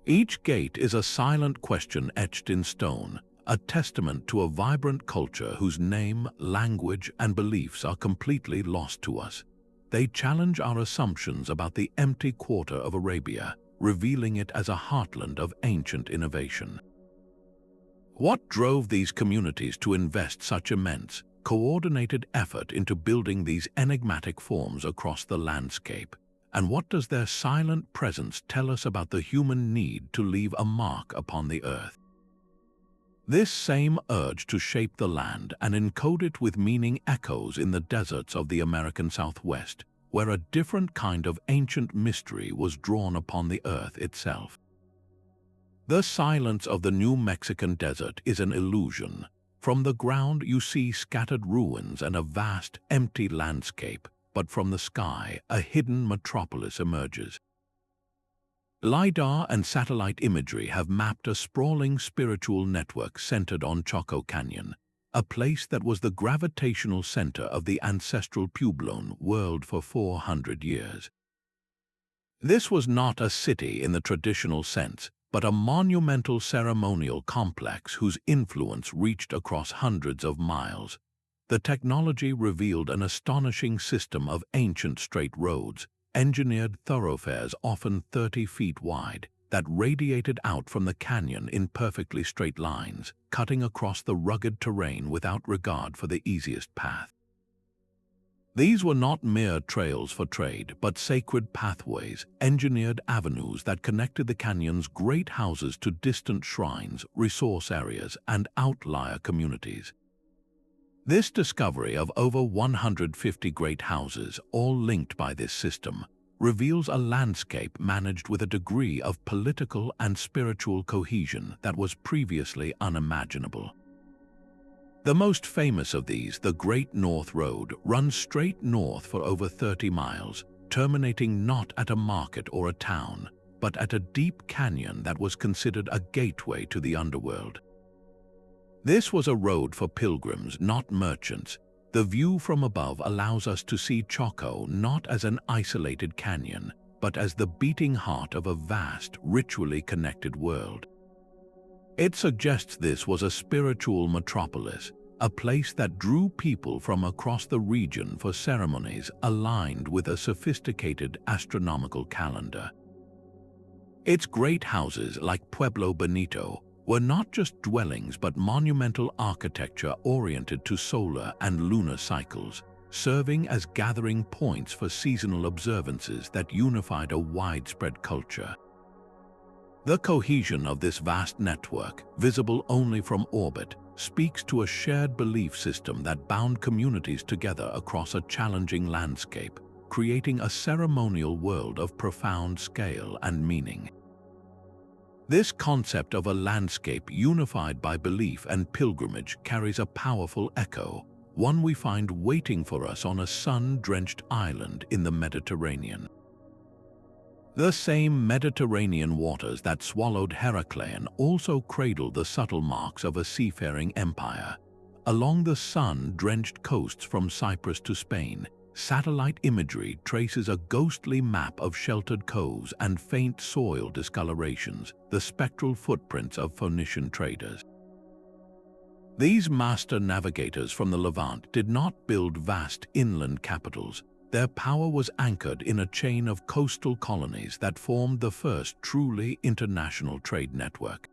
Each gate is a silent question etched in stone, a testament to a vibrant culture whose name, language, and beliefs are completely lost to us. They challenge our assumptions about the empty quarter of Arabia, revealing it as a heartland of ancient innovation. What drove these communities to invest such immense, coordinated effort into building these enigmatic forms across the landscape? And what does their silent presence tell us about the human need to leave a mark upon the earth? This same urge to shape the land and encode it with meaning echoes in the deserts of the American Southwest, where a different kind of ancient mystery was drawn upon the earth itself. The silence of the New Mexican desert is an illusion. From the ground you see scattered ruins and a vast, empty landscape, but from the sky a hidden metropolis emerges. LIDAR and satellite imagery have mapped a sprawling spiritual network centered on Choco Canyon, a place that was the gravitational center of the ancestral Puebloan world for 400 years. This was not a city in the traditional sense, but a monumental ceremonial complex whose influence reached across hundreds of miles. The technology revealed an astonishing system of ancient straight roads, engineered thoroughfares often 30 feet wide, that radiated out from the canyon in perfectly straight lines, cutting across the rugged terrain without regard for the easiest path. These were not mere trails for trade, but sacred pathways, engineered avenues that connected the canyon's great houses to distant shrines, resource areas, and outlier communities. This discovery of over 150 great houses, all linked by this system, reveals a landscape managed with a degree of political and spiritual cohesion that was previously unimaginable. The most famous of these, the Great North Road, runs straight north for over 30 miles, terminating not at a market or a town, but at a deep canyon that was considered a gateway to the underworld. This was a road for pilgrims, not merchants. The view from above allows us to see Choco not as an isolated canyon, but as the beating heart of a vast, ritually connected world. It suggests this was a spiritual metropolis, a place that drew people from across the region for ceremonies aligned with a sophisticated astronomical calendar. Its great houses, like Pueblo Bonito, were not just dwellings but monumental architecture oriented to solar and lunar cycles, serving as gathering points for seasonal observances that unified a widespread culture. The cohesion of this vast network, visible only from orbit, speaks to a shared belief system that bound communities together across a challenging landscape, creating a ceremonial world of profound scale and meaning. This concept of a landscape unified by belief and pilgrimage carries a powerful echo, one we find waiting for us on a sun-drenched island in the Mediterranean. The same Mediterranean waters that swallowed Heracleion also cradle the subtle marks of a seafaring empire. Along the sun-drenched coasts from Cyprus to Spain, satellite imagery traces a ghostly map of sheltered coves and faint soil discolorations, the spectral footprints of Phoenician traders. These master navigators from the Levant did not build vast inland capitals. Their power was anchored in a chain of coastal colonies that formed the first truly international trade network.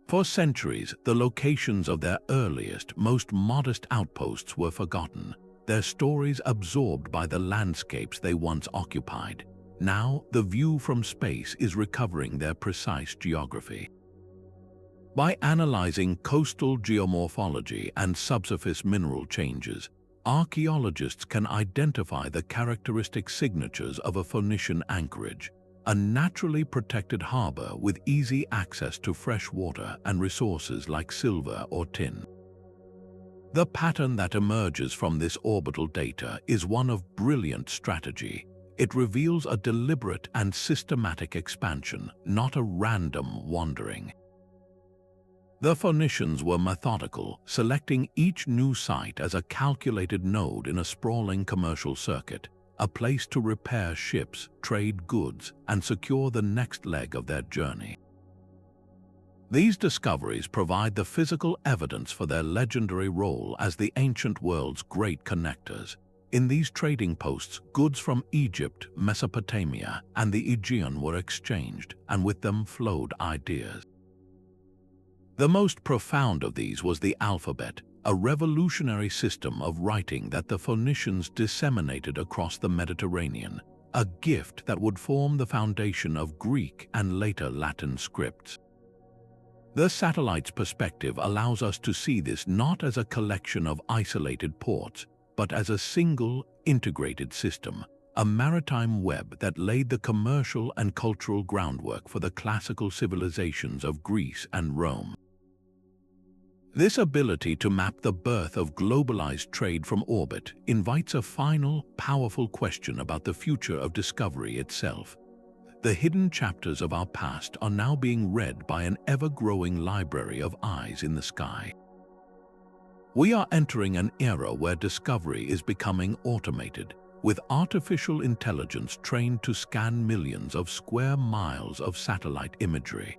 For centuries, the locations of their earliest, most modest outposts were forgotten, their stories absorbed by the landscapes they once occupied. Now, the view from space is recovering their precise geography. By analyzing coastal geomorphology and subsurface mineral changes, archaeologists can identify the characteristic signatures of a Phoenician anchorage, a naturally protected harbor with easy access to fresh water and resources like silver or tin. The pattern that emerges from this orbital data is one of brilliant strategy. It reveals a deliberate and systematic expansion, not a random wandering. The Phoenicians were methodical, selecting each new site as a calculated node in a sprawling commercial circuit, a place to repair ships, trade goods, and secure the next leg of their journey. These discoveries provide the physical evidence for their legendary role as the ancient world's great connectors. In these trading posts, goods from Egypt, Mesopotamia, and the Aegean were exchanged, and with them flowed ideas. The most profound of these was the alphabet, a revolutionary system of writing that the Phoenicians disseminated across the Mediterranean, a gift that would form the foundation of Greek and later Latin scripts. The satellite's perspective allows us to see this not as a collection of isolated ports, but as a single, integrated system, a maritime web that laid the commercial and cultural groundwork for the classical civilizations of Greece and Rome. This ability to map the birth of globalized trade from orbit invites a final, powerful question about the future of discovery itself. The hidden chapters of our past are now being read by an ever-growing library of eyes in the sky. We are entering an era where discovery is becoming automated, with artificial intelligence trained to scan millions of square miles of satellite imagery.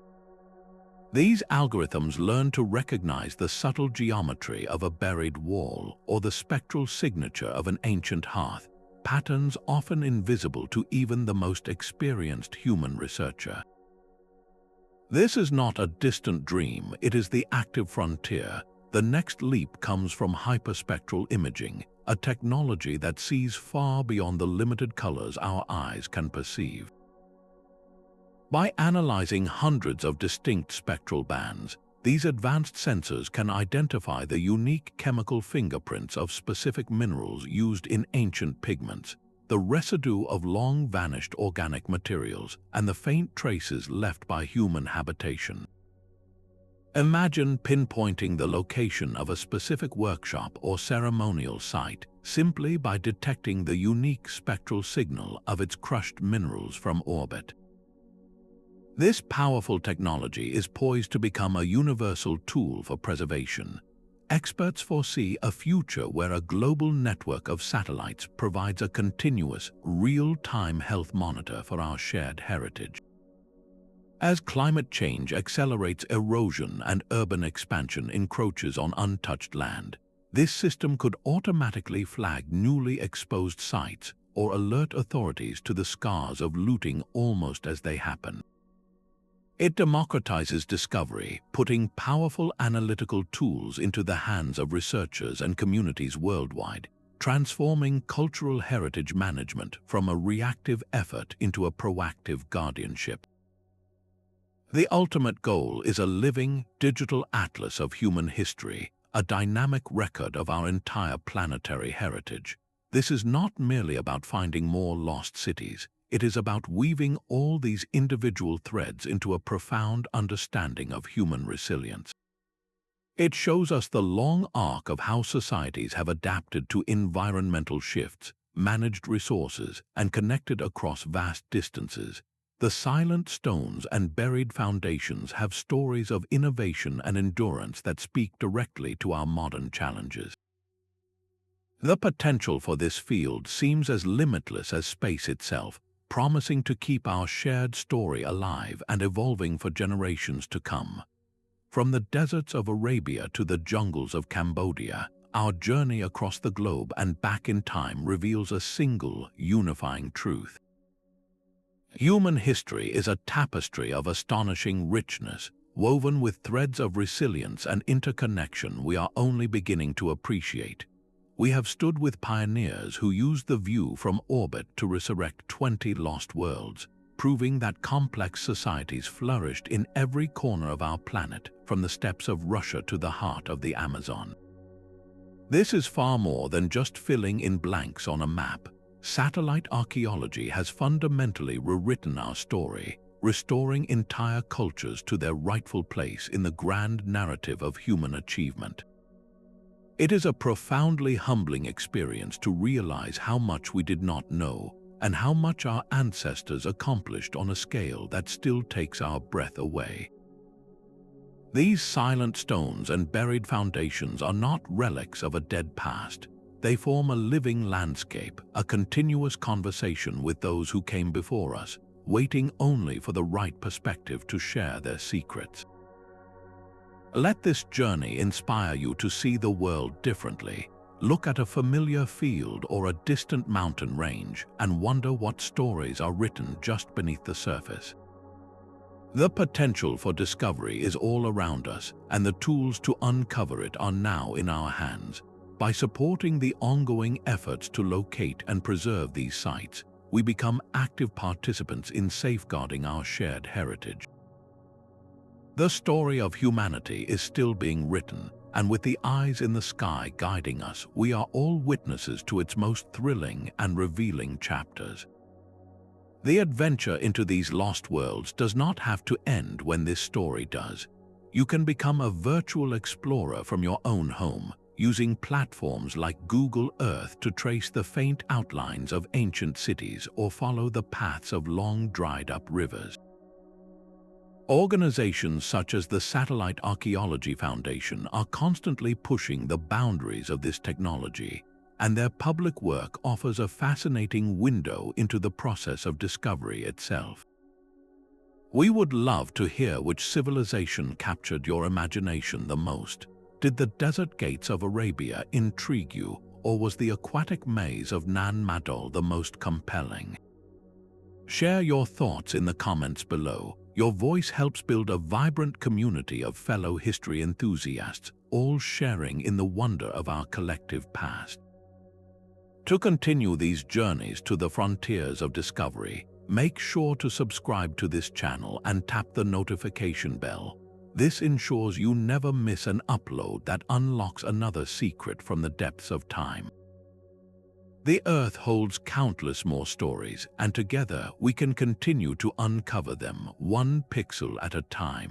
These algorithms learn to recognize the subtle geometry of a buried wall or the spectral signature of an ancient hearth, patterns often invisible to even the most experienced human researcher. This is not a distant dream, it is the active frontier. The next leap comes from hyperspectral imaging, a technology that sees far beyond the limited colors our eyes can perceive. By analyzing hundreds of distinct spectral bands, these advanced sensors can identify the unique chemical fingerprints of specific minerals used in ancient pigments, the residue of long-vanished organic materials, and the faint traces left by human habitation. Imagine pinpointing the location of a specific workshop or ceremonial site simply by detecting the unique spectral signal of its crushed minerals from orbit. This powerful technology is poised to become a universal tool for preservation. Experts foresee a future where a global network of satellites provides a continuous, real-time health monitor for our shared heritage. As climate change accelerates erosion and urban expansion encroaches on untouched land, this system could automatically flag newly exposed sites or alert authorities to the scars of looting almost as they happen. It democratizes discovery, putting powerful analytical tools into the hands of researchers and communities worldwide, transforming cultural heritage management from a reactive effort into a proactive guardianship. The ultimate goal is a living, digital atlas of human history, a dynamic record of our entire planetary heritage. This is not merely about finding more lost cities. It is about weaving all these individual threads into a profound understanding of human resilience. It shows us the long arc of how societies have adapted to environmental shifts, managed resources, and connected across vast distances. The silent stones and buried foundations have stories of innovation and endurance that speak directly to our modern challenges. The potential for this field seems as limitless as space itself, promising to keep our shared story alive and evolving for generations to come. From the deserts of Arabia to the jungles of Cambodia, our journey across the globe and back in time reveals a single, unifying truth. Human history is a tapestry of astonishing richness, woven with threads of resilience and interconnection we are only beginning to appreciate. We have stood with pioneers who used the view from orbit to resurrect 20 lost worlds, proving that complex societies flourished in every corner of our planet, from the steppes of Russia to the heart of the Amazon. This is far more than just filling in blanks on a map. Satellite archaeology has fundamentally rewritten our story, restoring entire cultures to their rightful place in the grand narrative of human achievement. It is a profoundly humbling experience to realize how much we did not know and how much our ancestors accomplished on a scale that still takes our breath away. These silent stones and buried foundations are not relics of a dead past. They form a living landscape, a continuous conversation with those who came before us, waiting only for the right perspective to share their secrets. Let this journey inspire you to see the world differently. Look at a familiar field or a distant mountain range and wonder what stories are written just beneath the surface. The potential for discovery is all around us, and the tools to uncover it are now in our hands. By supporting the ongoing efforts to locate and preserve these sites, we become active participants in safeguarding our shared heritage. The story of humanity is still being written, and with the eyes in the sky guiding us, we are all witnesses to its most thrilling and revealing chapters. The adventure into these lost worlds does not have to end when this story does. You can become a virtual explorer from your own home, using platforms like Google Earth to trace the faint outlines of ancient cities or follow the paths of long dried-up rivers. Organizations such as the Satellite Archaeology Foundation are constantly pushing the boundaries of this technology, and their public work offers a fascinating window into the process of discovery itself. We would love to hear which civilization captured your imagination the most. Did the desert gates of Arabia intrigue you, or was the aquatic maze of Madol the most compelling? Share your thoughts in the comments below. Your voice helps build a vibrant community of fellow history enthusiasts, all sharing in the wonder of our collective past. To continue these journeys to the frontiers of discovery, make sure to subscribe to this channel and tap the notification bell. This ensures you never miss an upload that unlocks another secret from the depths of time. The Earth holds countless more stories, and together we can continue to uncover them one pixel at a time.